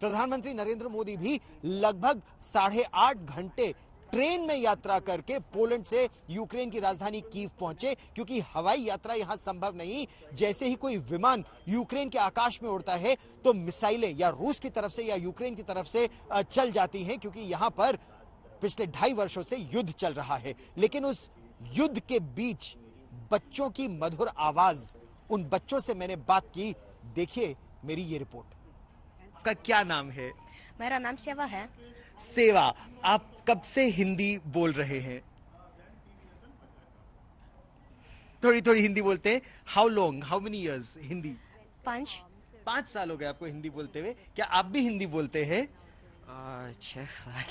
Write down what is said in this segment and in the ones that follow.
प्रधानमंत्री नरेंद्र मोदी भी लगभग 8.5 घंटे ट्रेन में यात्रा करके पोलैंड से यूक्रेन की राजधानी कीव पहुंचे, क्योंकि हवाई यात्रा यहां संभव नहीं। जैसे ही कोई विमान यूक्रेन के आकाश में उड़ता है तो मिसाइलें या रूस की तरफ से या यूक्रेन की तरफ से चल जाती हैं, क्योंकि यहां पर पिछले 2.5 वर्षों से युद्ध चल रहा है। लेकिन उस युद्ध के बीच बच्चों की मधुर आवाज, उन बच्चों से मैंने बात की। देखिए मेरी ये रिपोर्ट। आपका क्या नाम है? मेरा नाम सेवा है। सेवा, आप कब से हिंदी बोल रहे हैं? थोड़ी थोड़ी हिंदी बोलते हैं। How long, how many years Hindi? 5 साल हो गए आपको हिंदी बोलते हुए। क्या आप भी हिंदी बोलते हैं? 6 साल।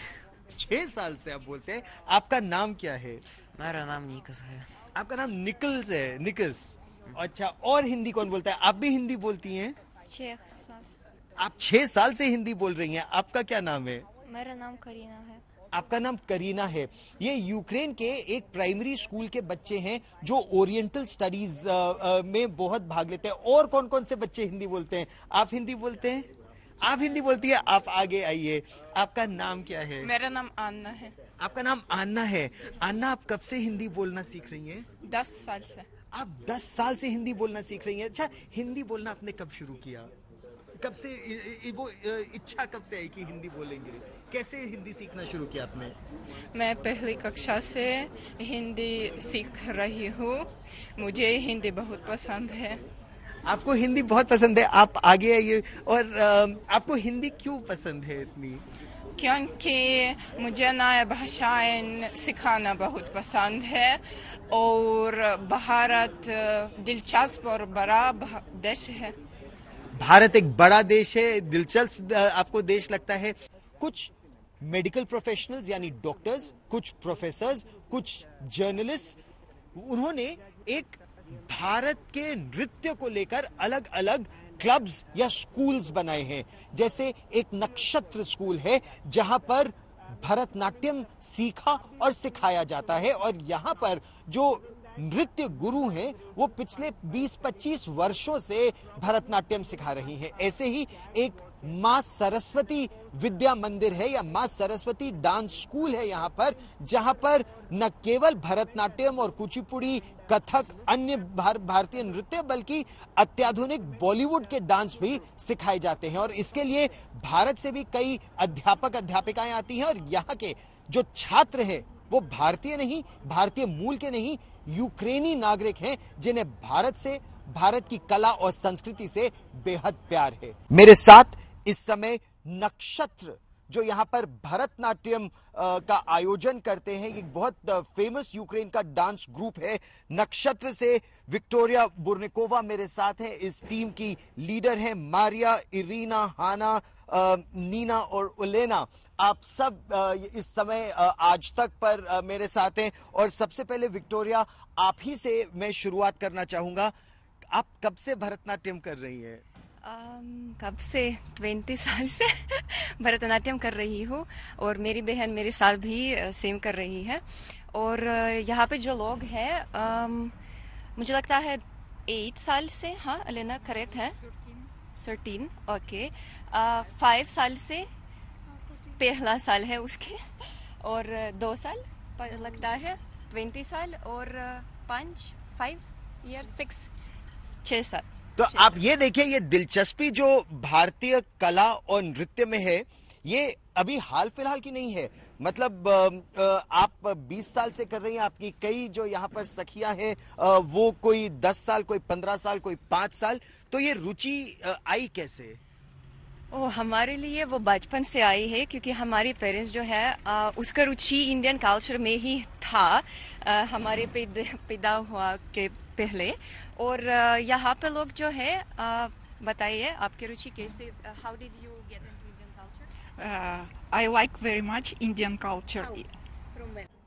6 साल से आप बोलते हैं। आपका नाम क्या है? मेरा नाम निकस है। आपका नाम निकल्स है? निकस, अच्छा। और हिंदी कौन बोलता है? आप भी हिंदी बोलती हैं? 6 साल। आप 6 साल से हिंदी बोल रही हैं। आपका क्या नाम है? मेरा नाम करीना है। आपका नाम करीना है। ये यूक्रेन के एक प्राइमरी स्कूल के बच्चे हैं जो ओरिएंटल स्टडीज में बहुत भाग लेते हैं। और कौन कौन से बच्चे हिंदी बोलते हैं? आप हिंदी बोलते हैं? आप हिंदी बोलती है? आप आगे आइए। आपका नाम क्या है? मेरा नाम आन्ना है। आपका नाम आन्ना है। आन्ना, आप कब से हिंदी बोलना सीख रही हैं? 10 साल से। आप 10 साल से हिंदी बोलना सीख रही हैं। अच्छा, हिंदी बोलना आपने कब शुरू किया? कब से वो इच्छा कब से आई कि हिंदी बोलेंगे? कैसे हिंदी सीखना शुरू किया आपने? मैं पहली कक्षा से हिंदी सीख रही हूँ। मुझे हिंदी बहुत पसंद है। आपको हिंदी बहुत पसंद है। आप आगे आइए। और आपको हिंदी क्यों पसंद है इतनी? क्योंकि मुझे नया भाषाएं सिखाना बहुत पसंद है और भारत दिलचस्प और बड़ा देश है। भारत एक बड़ा देश है, दिलचस्प आपको देश लगता है। कुछ मेडिकल प्रोफेशनल्स यानी डॉक्टर्स, कुछ प्रोफेसर्स, कुछ जर्नलिस्ट, उन्होंने एक भारत के नृत्य को लेकर अलग अलग क्लब्स या स्कूल्स बनाए हैं। जैसे एक नक्षत्र स्कूल है जहां पर भरतनाट्यम सीखा और सिखाया जाता है, और यहां पर जो नृत्य गुरु हैं वो पिछले 20-25 वर्षों से भरतनाट्यम सिखा रही हैं। ऐसे ही एक मां सरस्वती विद्या मंदिर है या मां सरस्वती डांस स्कूल है यहाँ पर, जहां पर न केवल भरतनाट्यम और कुचिपुड़ी, कथक, अन्य भारतीय नृत्य बल्कि अत्याधुनिक बॉलीवुड के डांस भी सिखाए जाते हैं। और इसके लिए भारत से भी कई अध्यापक अध्यापिकाएं आती हैं, और यहाँ के जो छात्र हैं वो भारतीय नहीं, भारतीय मूल के नहीं, यूक्रेनी नागरिक हैं जिन्हें भारत से, भारत की कला और संस्कृति से बेहद प्यार है। मेरे साथ इस समय नक्षत्र, जो यहाँ पर भरतनाट्यम का आयोजन करते हैं, एक बहुत फेमस यूक्रेन का डांस ग्रुप है। नक्षत्र से विक्टोरिया बुर्निकोवा मेरे साथ है। इस टीम की लीडर है मारिया, इरीना, हाना, नीना और उलेना। आप सब इस समय आज तक पर मेरे साथ हैं। और सबसे पहले विक्टोरिया, आप ही से मैं शुरुआत करना चाहूंगा। आप कब से भरतनाट्यम कर रही हैं? कब से? 20 साल से भरतनाट्यम कर रही हूँ, और मेरी बहन मेरे साथ भी सेम कर रही है। और यहाँ पे जो लोग हैं, मुझे लगता है 8 साल से। हाँ, अलेना करेक्ट है? 13, ओके। 5 साल से पहला साल है उसके, और 2 साल लगता है 20 साल, और 5 ईयर 6 साल। तो आप ये देखिए, ये दिलचस्पी जो भारतीय कला और नृत्य में है, ये अभी हाल फिलहाल की नहीं है। मतलब आप 20 साल से कर रही हैं। आपकी कई जो यहाँ पर सखियां हैं वो कोई 10 साल, कोई 15 साल, कोई 5 साल। तो ये रुचि आई कैसे? हमारे लिए वो बचपन से आई है, क्योंकि हमारे पेरेंट्स जो है उसका रुचि इंडियन कल्चर में ही था, हमारे पैदा हुआ के पहले। और यहाँ पे लोग जो है, बताइए आपकी रुचि कैसे? How did you get into Indian culture? I like very much Indian culture.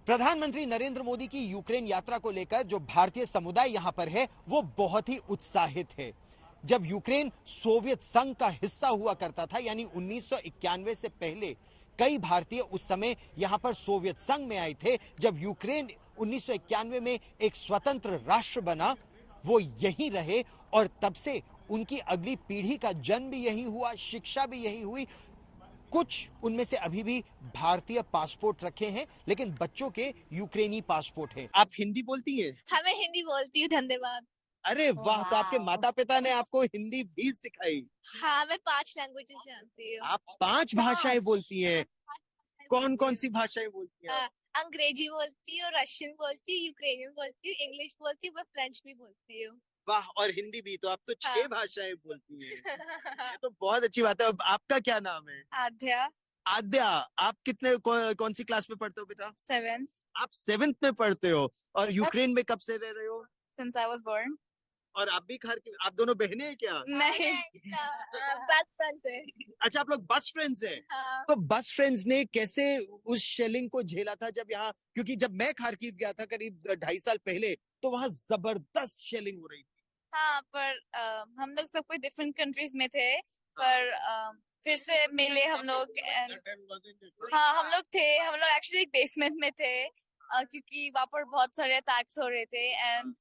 प्रधानमंत्री नरेंद्र मोदी की यूक्रेन यात्रा को लेकर जो भारतीय समुदाय यहाँ पर है वो बहुत ही उत्साहित है। जब यूक्रेन सोवियत संघ का हिस्सा हुआ करता था, यानी 1991 से पहले, कई भारतीय उस समय यहां पर सोवियत संघ में आए थे। जब यूक्रेन 1991 में एक स्वतंत्र राष्ट्र बना, वो यहीं रहे, और तब से उनकी अगली पीढ़ी का जन्म भी यही हुआ, शिक्षा भी यही हुई। कुछ उनमें से अभी भी भारतीय पासपोर्ट रखे हैं, लेकिन बच्चों के यूक्रेनी पासपोर्ट हैं। आप हिंदी बोलती हैं? हाँ, मैं हिंदी बोलती हूँ, धन्यवाद। अरे वाह, तो आपके माता पिता ने आपको हिंदी भी सिखाई? हाँ, मैं 5 लैंग्वेजेस जानती हूँ। आप 5 भाषाएं बोलती हैं? कौन कौन सी भाषाएं बोलती हैं? अंग्रेजी बोलती हूँ, रशियन बोलती हूँ, यूक्रेनियन बोलती हूँ, इंग्लिश बोलती हूँ, मैं फ्रेंच भी बोलती हूँ। वाह, और हिंदी भी? तो आप तो 6 हाँ। भाषाएं बोलती हैं। ये तो बहुत अच्छी बात है। अब आपका क्या नाम है? आध्या, आद्या। आप कितने कौन सी क्लास में पढ़ते हो बेटा? 7th आप 7th में पढ़ते हो। और यूक्रेन में कब से रह रहे हो? since I was born। और आप भी आप दोनों बहनें हैं क्या? नहीं, बेस्ट फ्रेंड थे। अच्छा, आप लोग बस फ्रेंड्स हैं। हाँ। तो बस फ्रेंड्स ने कैसे उस शेलिंग को झेला था जब यहाँ, क्योंकि जब मैं खारकीव गया था करीब 2.5 साल पहले, तो वहां जबरदस्त शेलिंग हो रही थी। हाँ, पर हम लोग सब कोई डिफरेंट कंट्रीज में थे, पर फिर से मिले हम लोग। हाँ, हम लोग एक्चुअली एक बेसमेंट में थे, क्योंकि वहाँ पर बहुत सारे अटैक्स हो रहे थे एंड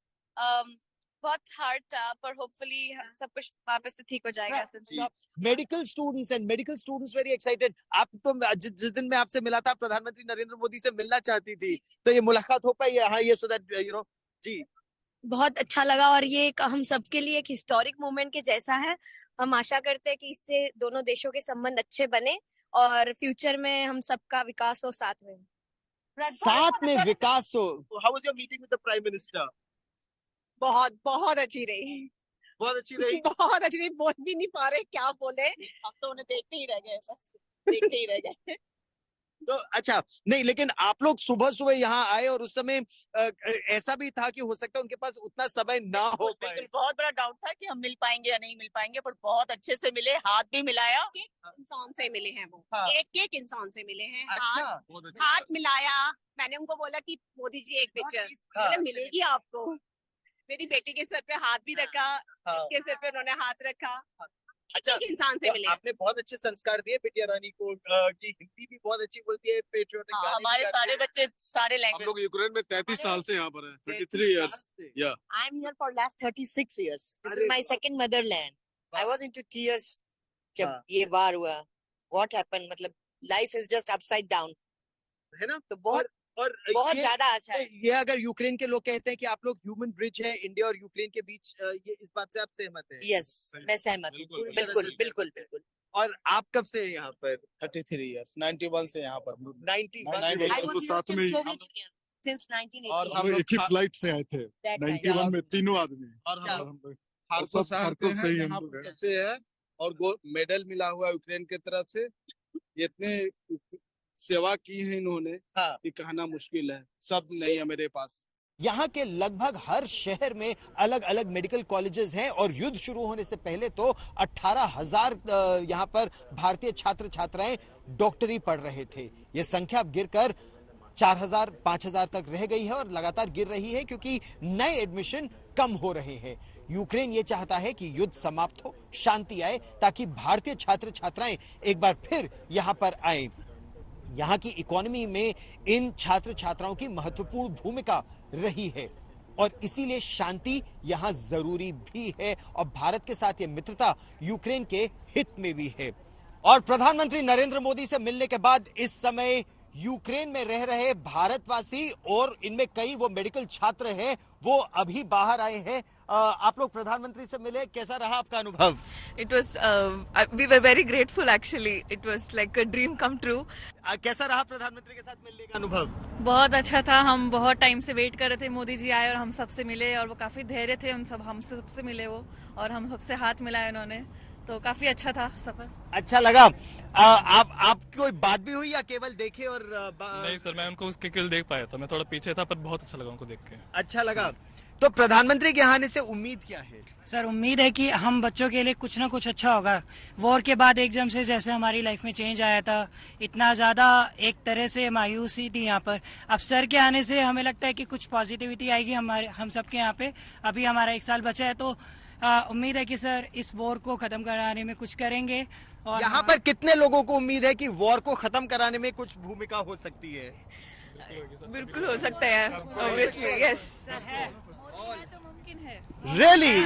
बहुत हार्ड था, पर होपफुली सब कुछ वापस से ठीक हो जाएगा। Medical students very excited. आप तो जिस दिन मैं आपसे मिला था, प्रधानमंत्री नरेंद्र मोदी से मिलना चाहती थी, तो ये मुलाकात हो पाई? हाँ, ये सो दैट यू नो। जी, बहुत अच्छा लगा, और ये एक हम सबके लिए एक हिस्टोरिक मोमेंट के जैसा है। हम आशा करते हैं कि इससे दोनों देशों के संबंध अच्छे बने और फ्यूचर में हम सबका विकास हो साथ में। विकास हो। How was your meeting with the prime minister? बहुत अच्छी रही। बहुत अच्छी रही। बहुत अच्छी रही, बोल भी नहीं पा रहे क्या बोले, हम तो उन्हें देखते ही रह गए, बस देखते ही रह गए। तो अच्छा, नहीं, लेकिन आप लोग सुबह सुबह यहाँ आए और उस समय ऐसा भी था कि हो सकता है उनके पास उतना समय ना हो पाए। बिल्कुल, बहुत बड़ा डाउट था कि हम मिल पाएंगे या नहीं मिल पाएंगे, पर बहुत अच्छे से मिले, हाथ भी मिलाया। इंसान से मिले हैं वो, हाँ। एक इंसान से मिले हैं। अच्छा, हाथ मिलाया। मैंने उनको बोला कि मोदी जी एक पिक्चर, बोले मिलेगी आपको। मेरी बेटी के सर पे हाथ भी रखा, इसके सर पे उन्होंने हाथ रखा। अच्छा, एक इंसान से मिले। आपने बहुत अच्छे संस्कार दिए बिटिया रानी को, कि हिंदी भी बहुत अच्छी बोलती है, पेट्रियोटिक गाने भी हमारे गाती सारे है। बच्चे सारे हम लैंग्वेज। लोग यूक्रेन में 33 साल से यहाँ पर हैं, 23 years. Yeah. I'm here for last 36 years. This अरे is my second motherland. I was into tears हाँ। जब ये वार हुआ. What happened? मतलब life is just upside down. है ना? तो बहुत और ये ज्यादा अच्छा है. ये अगर यूक्रेन के लोग कहते हैं कि आप लोग ह्यूमन ब्रिज है इंडिया और यूक्रेन के बीच, ये इस बात से आप सहमत हैं? Yes, मैं सहमत हूँ. बिल्कुल, बिल्कुल, बिल्कुल, बिल्कुल. और आप कब से हैं यहाँ पर? 33 years, 91 से यहाँ पर. 91 91 I हम was लोग here साथ में since ही- Soviet Union, since 1980. और हम लोग एक ही फ्लाइट से आए थे That time. 91 में, तीनों आदमी। और क्या? हम हम लोग खारकोव सब शहर खारकोव से से ही हैं, हम यहाँ लोग पर हैं। सबसे है, और मेडल मिला हुआ यूक्रेन की तरफ से। इतने सेवा की है इन्होंने हाँ। कि कहना मुश्किल है, शब्द नहीं है मेरे पास। यहाँ के लगभग हर शहर में अलग अलग मेडिकल कॉलेजेस हैं और युद्ध शुरू होने से पहले तो 18,000 यहाँ पर भारतीय छात्र छात्राएं डॉक्टरी पढ़ रहे थे। ये संख्या अब गिरकर 4,000 5,000 तक रह गई है और लगातार गिर रही है क्योंकि नए एडमिशन कम हो रहे हैं। यूक्रेन ये चाहता है कि युद्ध समाप्त हो, शांति आए, ताकि भारतीय छात्र छात्राएं एक बार फिर यहाँ पर आए। यहाँ की इकोनॉमी में इन छात्र छात्राओं की महत्वपूर्ण भूमिका रही है और इसीलिए शांति यहाँ जरूरी भी है और भारत के साथ ये मित्रता यूक्रेन के हित में भी है। और प्रधानमंत्री नरेंद्र मोदी से मिलने के बाद इस समय यूक्रेन में रह रहे भारतवासी और इनमें कई वो मेडिकल छात्र हैं, वो अभी बाहर आए हैं। आप लोग प्रधानमंत्री से मिले, कैसा रहा आपका अनुभव? It was, we were very grateful actually. It was like a dream come true. कैसा रहा प्रधानमंत्री के साथ मिलने का अनुभव? बहुत अच्छा था। हम बहुत टाइम से वेट कर रहे थे, मोदी जी आए और हम सबसे मिले और वो काफी धैर्य थे, हम सबसे मिले वो, और हम सबसे हाथ मिलाए उन्होंने, तो काफी अच्छा था सफर। अच्छा लगा। आपकी कोई बात भी हुई या केवल देखे और नहीं सर, मैं उनको उसके केवल देख पाया था, मैं थोड़ा पीछे था, पर बहुत अच्छा लगा उनको देख के। अच्छा लगा। तो प्रधानमंत्री के आने से उम्मीद क्या है? सर, उम्मीद है कि हम बच्चों के लिए कुछ ना कुछ अच्छा होगा। वॉर के बाद एकदम से जैसे हमारी लाइफ में चेंज आया था, इतना ज्यादा एक तरह से मायूसी थी यहाँ पर, अब सर के आने से हमें लगता है कि कुछ पॉजिटिविटी आएगी हम सबके यहाँ पे। अभी हमारा 1 साल बचा है, तो उम्मीद है कि सर इस वॉर को खत्म कराने में कुछ करेंगे। और यहाँ पर कितने लोगों को उम्मीद है कि वॉर को खत्म कराने में कुछ भूमिका हो सकती है? बिल्कुल हो सकता है, ऑब्वियसली, यस। तो मुमकिन है। रियली?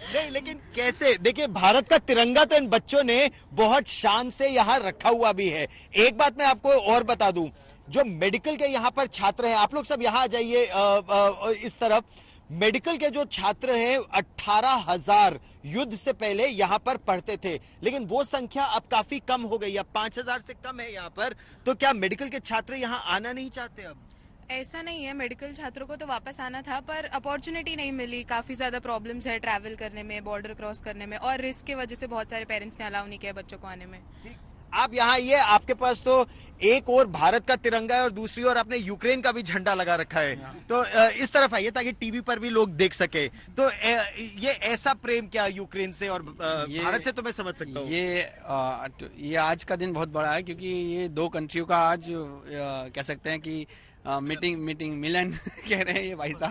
नहीं, लेकिन कैसे? देखिए, भारत का तिरंगा तो इन बच्चों ने बहुत शान से यहाँ रखा हुआ भी है। एक बात मैं आपको और बता दूं, जो मेडिकल के यहाँ पर छात्र हैं, आप लोग सब यहाँ आ जाइए इस तरफ। मेडिकल के जो छात्र हैं 18,000 युद्ध से पहले यहाँ पर पढ़ते थे, लेकिन वो संख्या अब काफी कम हो गई, अब 5,000 से कम है यहाँ पर। तो क्या मेडिकल के छात्र यहाँ आना नहीं चाहते अब? ऐसा नहीं है, मेडिकल छात्रों को तो वापस आना था पर अपॉर्चुनिटी नहीं मिली। काफी ज्यादा प्रॉब्लम्स है ट्रैवल करने में, बॉर्डर क्रॉस करने में, और रिस्क की वजह से बहुत सारे पेरेंट्स ने अलाउ नहीं किया बच्चों को आने में। आप यहाँ आइए, आपके पास तो एक और भारत का तिरंगा है और दूसरी ओर आपने यूक्रेन का भी झंडा लगा रखा है। तो इस तरफ आइए ताकि टीवी पर भी लोग देख सके। तो ये ऐसा प्रेम क्या यूक्रेन से और भारत से, तो मैं समझ सकता हूँ। ये आज का दिन बहुत बड़ा है, क्योंकि ये दो कंट्रियों का आज कह सकते हैं कि मीटिंग मिलन कह रहे हैं ये भाई साहब।